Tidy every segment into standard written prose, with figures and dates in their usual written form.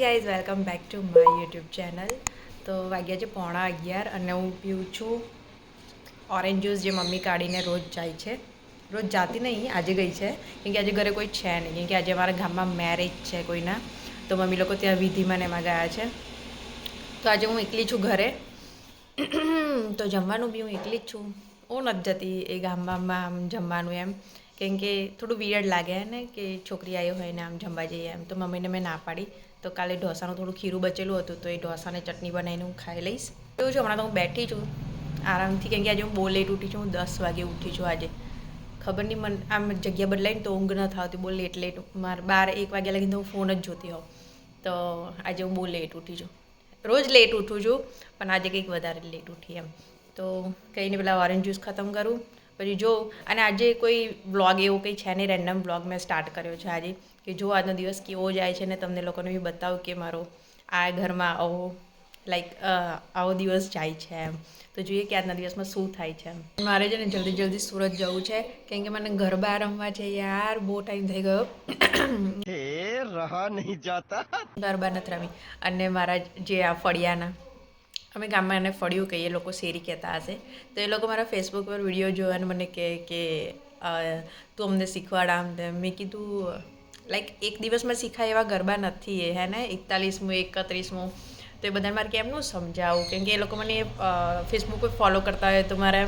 Guys welcome back to my YouTube channel. તો વાગ્યા છે 11:15 અને હું પીઉં છું ઓરેન્જ જ્યુસ જે મમ્મી કાઢીને રોજ જાય છે. રોજ જાતી નહીં, આજે ગઈ છે કેમ કે આજે ઘરે કોઈ છે નહીં, કેમ કે આજે અમારા ગામમાં મેરેજ છે કોઈના, તો મમ્મી લોકો ત્યાં વિધિમાં ને એમાં ગયા છે. તો આજે હું એકલી છું ઘરે, તો જમવાનું બી હું એકલી જ છું. હું નથી જતી એ ગામમાં આમ જમવાનું એમ, કેમ કે થોડું વિયર્ડ લાગે ને કે છોકરી આવી હોય ને આમ જમવા જઈએ એમ. તો મમ્મીને મેં ના પાડી. તો કાલે ઢોસાનું થોડું ખીરું બચેલું હતું, તો એ ઢોસાને ચટણી બનાવીને હું ખાઈ લઈશ. એવું છે, હમણાં તો હું બેઠી છું આરામથી, કેમ કે આજે હું બહુ લેટ ઉઠી છું. હું 10 વાગે ઉઠી છું આજે. ખબર નહીં મને આમ જગ્યા બદલાઈને તો ઊંઘ ન થતી, બહુ લેટ મારે 12-1 વાગ્યા લગીને તો હું ફોન જ જોતી હોઉં. તો આજે હું બહુ લેટ ઉઠી છું. રોજ લેટ ઉઠું છું, પણ આજે કંઈક વધારે લેટ ઉઠી એમ. તો કંઈ નહીં, પેલા ઓરેન્જ જ્યુસ ખતમ કરું પછી જોઉં. અને આજે કોઈ વ્લોગ એવું કંઈ છે નહીં, રેન્ડમ વ્લોગ મેં સ્ટાર્ટ કર્યો છે આજે, કે જો આજનો દિવસ કેવો જાય છે ને તમને લોકોને બી બતાવું કે મારો આ ઘરમાં આવો દિવસ જાય છે એમ. તો જોઈએ કે આજના દિવસમાં શું થાય છે એમ. મારે છે ને જલ્દી સુરત જવું છે, કેમ કે મને ગરબા રમવા છે યાર, બહુ ટાઈમ થઈ ગયો. रहा नहीं जाता. ગરબા નથી રમી. અને મારા જે આ ફળિયાના, અમે ગામમાં એને ફળિયું કહીએ, લોકો શેરી કહેતા હશે. તો એ લોકો મારા ફેસબુક પર વિડીયો જોવાને મને કહે કે તું અમને શીખવાડ આમ તેમ. મેં કીધું એક દિવસમાં શીખાય એવા ગરબા નથી એ, હે ને 41મું 31મું. તો એ બધાને મારે કેમનું સમજાવું, કેમ કે એ લોકો મને ફેસબુક પર ફોલો કરતા હોય, તો મારે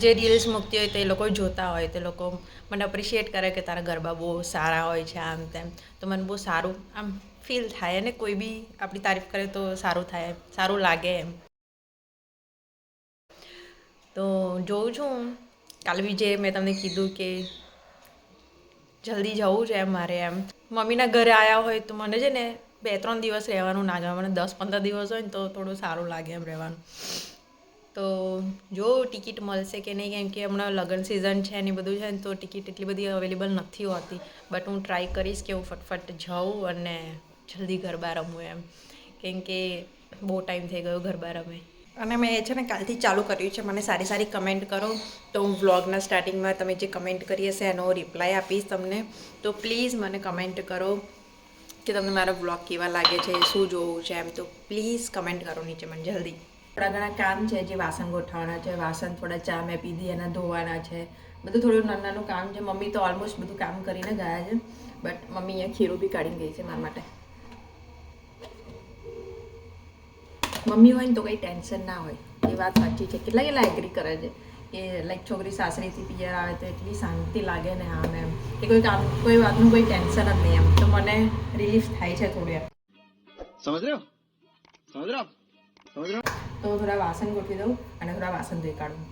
જે રીલ્સ મૂકતી હોય તો એ લોકો જોતા હોય, તો લોકો મને અપ્રિશિએટ કરે કે તારા ગરબા બહુ સારા હોય છે આમ તેમ. તો મને બહુ સારું આમ ફીલ થાય, અને કોઈ બી આપણી તારીફ કરે તો સારું થાય, સારું લાગે એમ. તો જોઉં છું કાલે બી જે મેં તમને કીધું કે જલ્દી જવું છે મારે એમ. મમ્મીના ઘરે આવ્યા હોય તો મને છે ને 2-3 દિવસ રહેવાનું ના ગમે, મને 10-15 દિવસ હોય ને તો થોડું સારું લાગે એમ રહેવાનું. તો જો ટિકિટ મળશે કે નહીં, કેમ કે હમણાં લગ્ન સિઝન છે ને બધું છે ને, તો ટિકિટ એટલી બધી અવેલેબલ નથી હોતી. બટ હું ટ્રાય કરીશ કે હું ફટફટ જાઉં અને જલ્દી ગરબા રમું એમ, કેમ કે બહુ ટાઈમ થઈ ગયો ગરબા રમે. અને મેં છે ને કાલથી ચાલુ કર્યું છે, મને સારી કમેન્ટ કરો તો હું વ્લોગના સ્ટાર્ટિંગમાં તમે જે કમેન્ટ કરી હશે એનો રિપ્લાય આપીશ તમને. તો પ્લીઝ મને કમેન્ટ કરો કે તમને મારા વ્લોગ કેવા લાગે છે, શું જોવું છે એમ. તો પ્લીઝ કમેન્ટ કરો નીચે મને જલ્દી. થોડા ઘણા કામ છે, જે વાસણ ગોઠવવાના છે, વાસણ થોડા ચા મેં પીધી એના ધોવાના છે, બધું થોડું નાનું કામ છે. મમ્મી તો ઓલમોસ્ટ બધું કામ કરીને ગયા છે, બટ મમ્મી અહીંયા ખીરું બી કાઢીને ગઈ છે મારા માટે. મમ્મી હોય ને તો કંઈ ટેન્શન ના હોય, એ વાત સાચી છે. કેટલા એગ્રી કરે છે કે છોકરી સાસરીથી પિયર આવે તો એટલી શાંતિ લાગે ને આમ એમ, કે કોઈ વાતનું કોઈ ટેન્શન જ નહીં એમ. તો મને રિલીફ થાય છે થોડું એમ. समझ रहे हो समझ रहे हो समझ रहे हो. તો થોડા વાસણ ગોઠવી દઉં અને થોડા વાસણ ધોઈ કાઢું.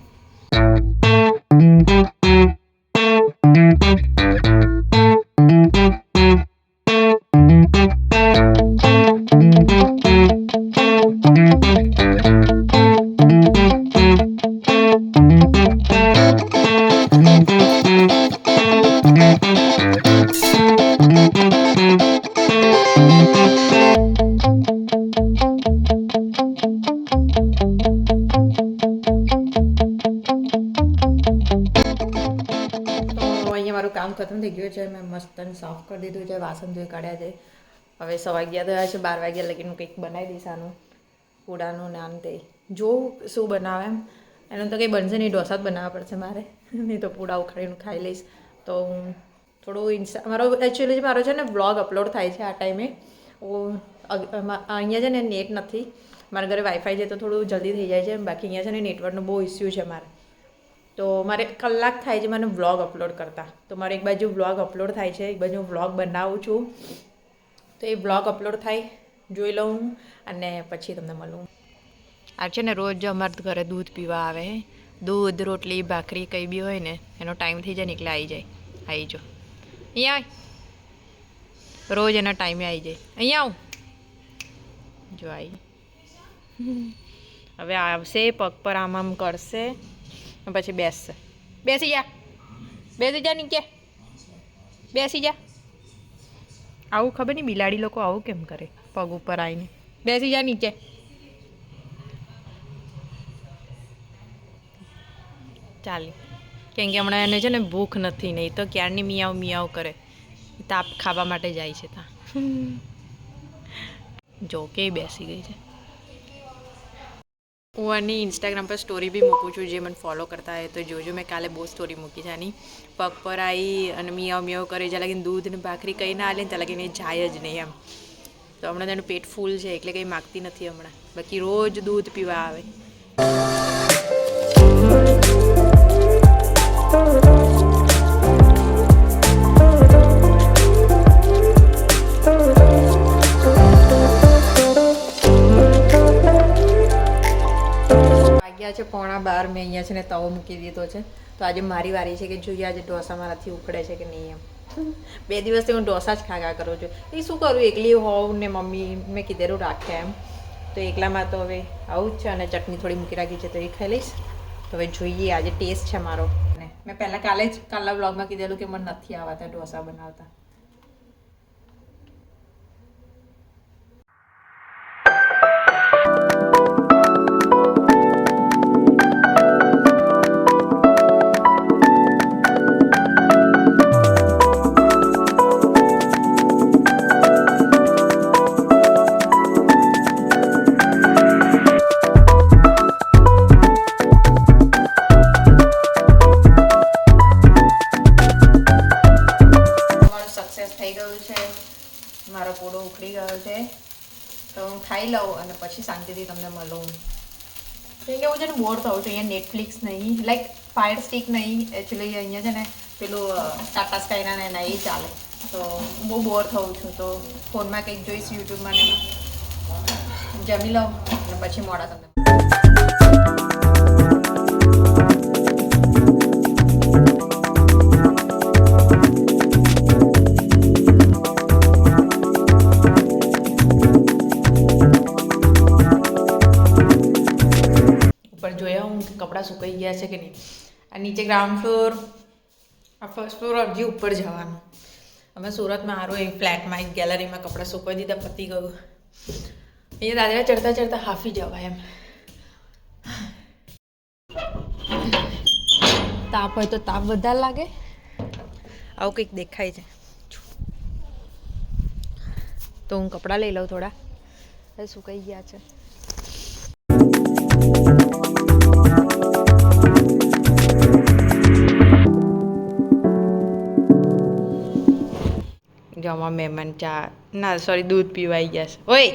મારું કામ ખતમ થઈ ગયું છે, મેં મસ્ત સાફ કરી દીધું છે, વાસણ ધોઈ કાઢ્યા છે. હવે 11:15 થયા છે, 12 વાગ્યા લગીનું કંઈક બનાવી દઈશ આનું પૂડાનું નામ. તે જોઉં શું બનાવે એમ. એનું તો કંઈ બનશે નહીં, ઢોસા જ બનાવવા પડશે મારે, નહીં તો પૂડા ઉખાડીને ખાઈ લઈશ. તો હું થોડું મારો છે ને વ્લોગ અપલોડ થાય છે આ ટાઈમે. અહીંયા છે ને નેટ નથી, મારા ઘરે વાઈફાઈ છે તો થોડું જલ્દી થઈ જાય છે. બાકી અહીંયા છે ને નેટવર્કનો બહુ ઇસ્યુ છે મારે. તો મારે કલાક થાય છે મને વ્લોગ અપલોડ કરતાં. તો મારે એક બાજુ વ્લોગ અપલોડ થાય છે, એક બાજુ વ્લોગ બનાવું છું. તો એ વ્લોગ અપલોડ થાય, જોઈ લઉં અને પછી તમને મળું. આ છે ને રોજ અમારા ઘરે દૂધ પીવા આવે, દૂધ રોટલી ભાખરી કંઈ બી હોય ને એનો ટાઈમ થઈ જાય ને એટલે આવી જો અહીંયા રોજ એના ટાઈમે આવી જાય. અહીંયા આવું જો આવી. હવે આવશે, પગ પર આમ કરશે, પછી બેસશે. બેસી જા નીચે, બેસી જા. આવું ખબર નહીં બિલાડી લોકો આવું કેમ કરે, પગ ઉપર આવીને. બેસી જા નીચે. ચાલે, કેમ કે હમણાં એને છે ને ભૂખ નથી, નહીં તો ક્યારની મિયાવ કરે. તાપ ખાવા માટે જાય છે ત્યાં. જો કે બેસી ગઈ છે. હું આની ઇન્સ્ટાગ્રામ પર સ્ટોરી બી મૂકું છું, જે મને ફોલો કરતા હોય તો જોજો. મેં કાલે બહુ સ્ટોરી મૂકી છે આની. પગ પર આવી અને મિયાવ મિયાવ કરે, જ્યાં લગીને દૂધ ને ભાખરી કંઈ ના આલે ને ત્યાં લગીને જાય જ નહીં એમ. તો હમણાં તેનું પેટ ફૂલ છે એટલે કંઈ માગતી નથી હમણાં. બાકી રોજ દૂધ પીવા આવે. વાગ્યા છે 11:15. મેં અહીંયા છે ને તવો મૂકી દીધો છે. તો આજે મારી વારી છે કે જોઈએ આજે ઢોસા મારાથી ઉખડે છે કે નહીં એમ. 2 દિવસથી હું ઢોસા જ ખાયા કરું છું. એ શું કરું, એકલી હોઉં ને મમ્મી મેં કીધેલું રાખે એમ. તો એકલામાં તો હવે આવું જ છે. અને ચટણી થોડી મૂકી રાખી છે તો એ ખાઈ લઈશ. તો હવે જોઈએ આજે ટેસ્ટ છે મારો. ને મેં પહેલાં કાલના વ્લોગમાં કીધેલું કે મને નથી આવતા ઢોસા બનાવતા. મારો પૂડો ઉખડી ગયો છે તો હું ખાઈ લઉં અને પછી શાંતિથી તમને મળું. કેમ કે હું છે ને બોર થઉં છું. અહીંયા નેટફ્લિક્સ નહીં, લાઈક ફાયર સ્ટિક નહીં, એકચ્યુઅલી અહીંયા છે ને પેલું ટાટા સ્કાયના ને એના એ ચાલે. તો હું બહુ બોર થઉં છું. તો ફોનમાં કંઈક જોઈશ યુટ્યુબમાં ને એમાં. જમી લઉં અને પછી મોડા તમને. કપડાં સુકાઈ ગયા છે કે નહીં. આ નીચે ગ્રાઉન્ડ ફ્લોર, આ ફર્સ્ટ ફ્લોર, હજી ઉપર જવાનું. અમે સુરતમાં સારું એક ફ્લેટમાં એક ગેલેરીમાં કપડાં સુકવાઈ દીધા, પતી ગયું. અહીંયા દાદરા ચડતા ચડતા હાફી જવાય એમ. તાપ હોય તો તાપ વધારે લાગે. આવું કંઈક દેખાય છે. તો હું કપડાં લઈ લઉં થોડા, સુકાઈ ગયા છે. જો આમાં મહેમાન ચા ના સોરી દૂધ પીવાઈ ગયા છે. ઓય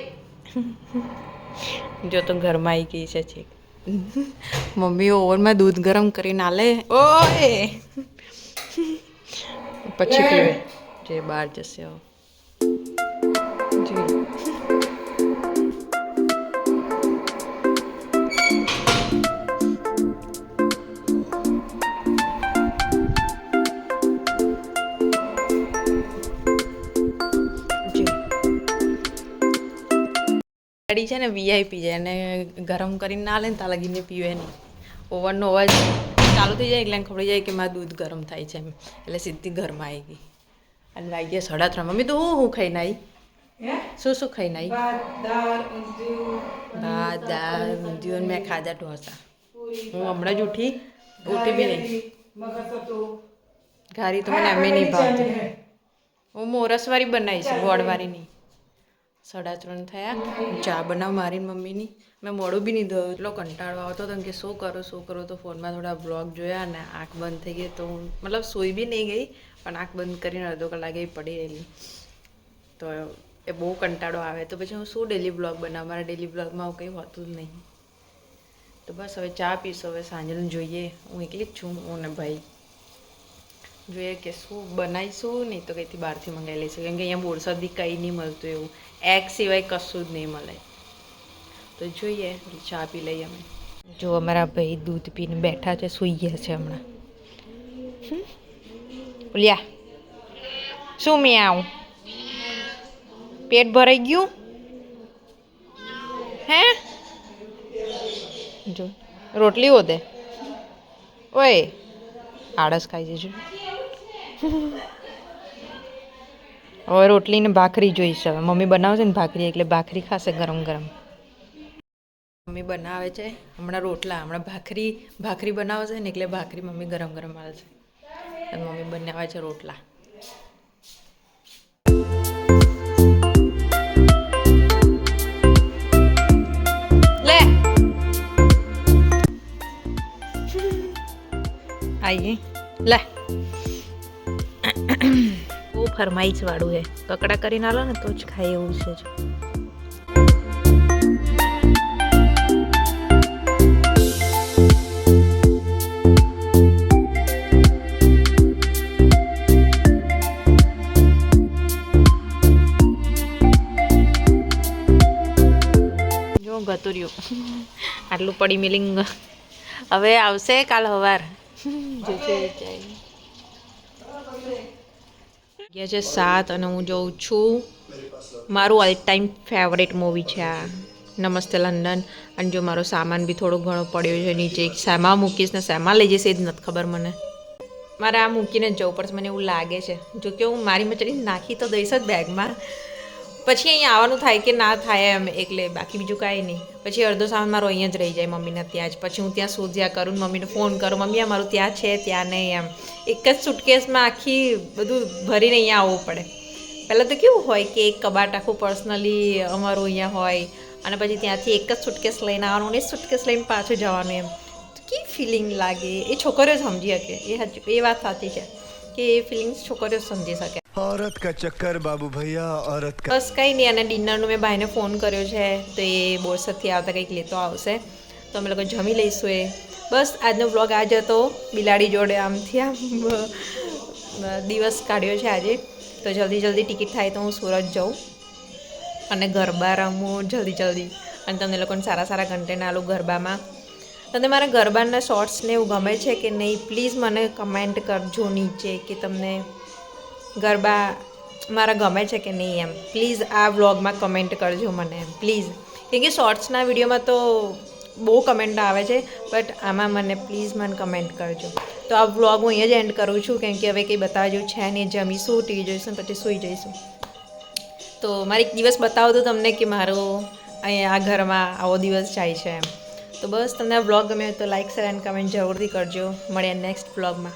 જો તો ઘરમાં આવી ગઈ છે છેક. મમ્મી ઓવનમાં દૂધ ગરમ કરીને આલે. ઓય પછી પીવે જે બહાર જશે. ગાડી છે ને વીઆઈપી છે અને ગરમ કરીને ના લે ને ત્યાં લગીને પીવે નહીં. ઓવનનો અવાજ ચાલુ થઈ જાય એટલે ખબર જાય કે મારું દૂધ ગરમ થાય છે એમ. એટલે સીધી ઘરમાં આવી ગઈ. અને વાગી ગયા 3:30. મમ્મી તો હું ખાઈને આવી? શું ખાઈને આવી? ભાત દાળ ઊંધિયું. મેં ખાધા ઢોસા. હું હમણાં જ ઉઠી બી નહીં. ઘારી તો મને એમ નહીં ભાવતી. હું મોરસવાળી બનાવી છે, ગોળવાળી નહીં. 3:30 થયા. ચા બનાવ મારી મમ્મીની. મેં મોડું બી નહીં ધોયું. એટલો કંટાળો આવતો હતો કે શું કરું. તો ફોનમાં થોડા બ્લોગ જોયા અને આંખ બંધ થઈ ગઈ. તો હું મતલબ સૂઈ બી નહીં ગઈ, પણ આંખ બંધ કરીને અડધો કલાકે પડી રહેલી. તો એ બહુ કંટાળો આવે. તો પછી હું શું ડેલી બ્લોગ બનાવું? મારા ડેલી બ્લોગમાં આવું કંઈ હોતું જ નહીં. તો બસ હવે ચા પીશું. હવે સાંજનું જોઈએ. હું એકલી જ છું, હું ને ભાઈ. જોઈએ કે શું બનાવીશું, નહીં તો કંઈથી બહારથી મંગાવી લઈશું. કેમ કે અહીંયા બોરસદ બી કંઈ નહીં મળતું એવું. એગ સિવાય કશું જ નહીં મળે. તો જોઈએ, ચા પી લઈએ અમે. જો અમારા ભાઈ દૂધ પીને બેઠા છે, સૂઈ ગયા છે હમણાં. લ્યા શું મેં આવું? પેટ ભરાઈ ગયું હે? જો રોટલી હોતે. ઓય આળસ ખાઈ જજો. હવે રોટલી ને ભાખરી જોઈશે. હવે મમ્મી બનાવશે ને ભાખરી, એટલે ભાખરી ખાશે ગરમ ગરમ. મમ્મી બનાવે છે હમણાં રોટલા, હમણાં ભાખરી બનાવશે ને એટલે ભાખરી મમ્મી ગરમ ગરમ આવશે. અને મમ્મી બનાવે છે રોટલા. લે બહુ ફરમાઈશ વાળું હે, કકડા કરીને આલો ને તો જ ખાય એવું છે જ. ગતું રહ્યું આટલું પડી મિલિંગ હવે આવશે કાલ સવાર ગયા છે 7 અને હું જોઉં છું મારું ઓલ ટાઈમ ફેવરેટ મૂવી છે આ નમસ્તે લંડન. અને જો મારો સામાન બી થોડો ઘણો પડ્યો છે નીચે, શેમાં મૂકીશ ને શેમાં લઈ જઈશ એ જ નથી ખબર મને. મારે આ મૂકીને જ જવું પડશે મને એવું લાગે છે. જો કે હું મારી મચડી નાખી તો દઈશ જ બેગમાં, પછી અહીંયા આવવાનું થાય કે ના થાય એમ, એટલે બાકી બીજું કાંઈ નહીં. પછી અડધો સામાન મારો અહીંયા જ રહી જાય મમ્મીને ત્યાં જ. પછી હું ત્યાં શોધ્યા કરું ને મમ્મીને ફોન કરું, મમ્મી આ મારું ત્યાં છે ત્યાં નહીં એમ. એક જ સુટકેસમાં આખી બધું ભરીને અહીંયા આવવું પડે. પહેલાં તો કેવું હોય કે એક કબાટ આખું પર્સનલી અમારું અહીંયા હોય અને પછી ત્યાંથી એક જ સુટકેસ લઈને આવવાનું અને એ સુટકેસ લઈને પાછું જવાનું એમ. તો કેવી ફિલિંગ લાગે એ છોકરીઓ સમજી શકે, એ વાત સાચી છે કે એ ફિલિંગ્સ છોકરીઓ સમજી શકે. औरत का चक्कर बाबू भैया औरत का. બસ કંઈ નહીં. અને ડિનરનું મેં ભાઈને ફોન કર્યો છે તો એ બોરસદથી આવતા કંઈક લેતો આવશે તો અમે લોકો જમી લઈશું. એ બસ આજનો વ્લોગ આજ હતો. બિલાડી જોડે આમથી આમ દિવસ કાઢ્યો છે આજે. તો જલ્દી ટિકિટ થાય તો હું સુરત જાઉં અને ગરબા રમું જલ્દી. અને તમને લોકોને સારા કન્ટેન્ટ આલું ગરબામાં. તમને મારા ગરબાના શોર્ટ્સને એવું ગમે છે કે નહીં પ્લીઝ મને કમેન્ટ કરજો નીચે કે તમને ગરબા મારા ગમે છે કે નહીં એમ. પ્લીઝ આ વ્લોગમાં કમેન્ટ કરજો મને એમ પ્લીઝ. કેમ કે શોર્ટ્સના વિડીયોમાં તો બહુ કમેન્ટ આવે છે બટ આમાં મને પ્લીઝ મને કમેન્ટ કરજો. તો આ વ્લોગ હું અહીંયા જ એન્ડ કરું છું કેમ કે હવે કંઈ બતાવવા જેવું છે નહીં. જમીશું, ટીવી જોઈશું પછી સૂઈ જઈશું. તો મારે એક દિવસ બતાવો તો તમને કે મારો અહીંયા આ ઘરમાં આવો દિવસ જાય છે એમ. તો બસ તમને આ વ્લોગ ગમે તો લાઇક શેર એન્ડ કમેન્ટ જરૂરથી કરજો. મળીએ નેક્સ્ટ વ્લોગમાં.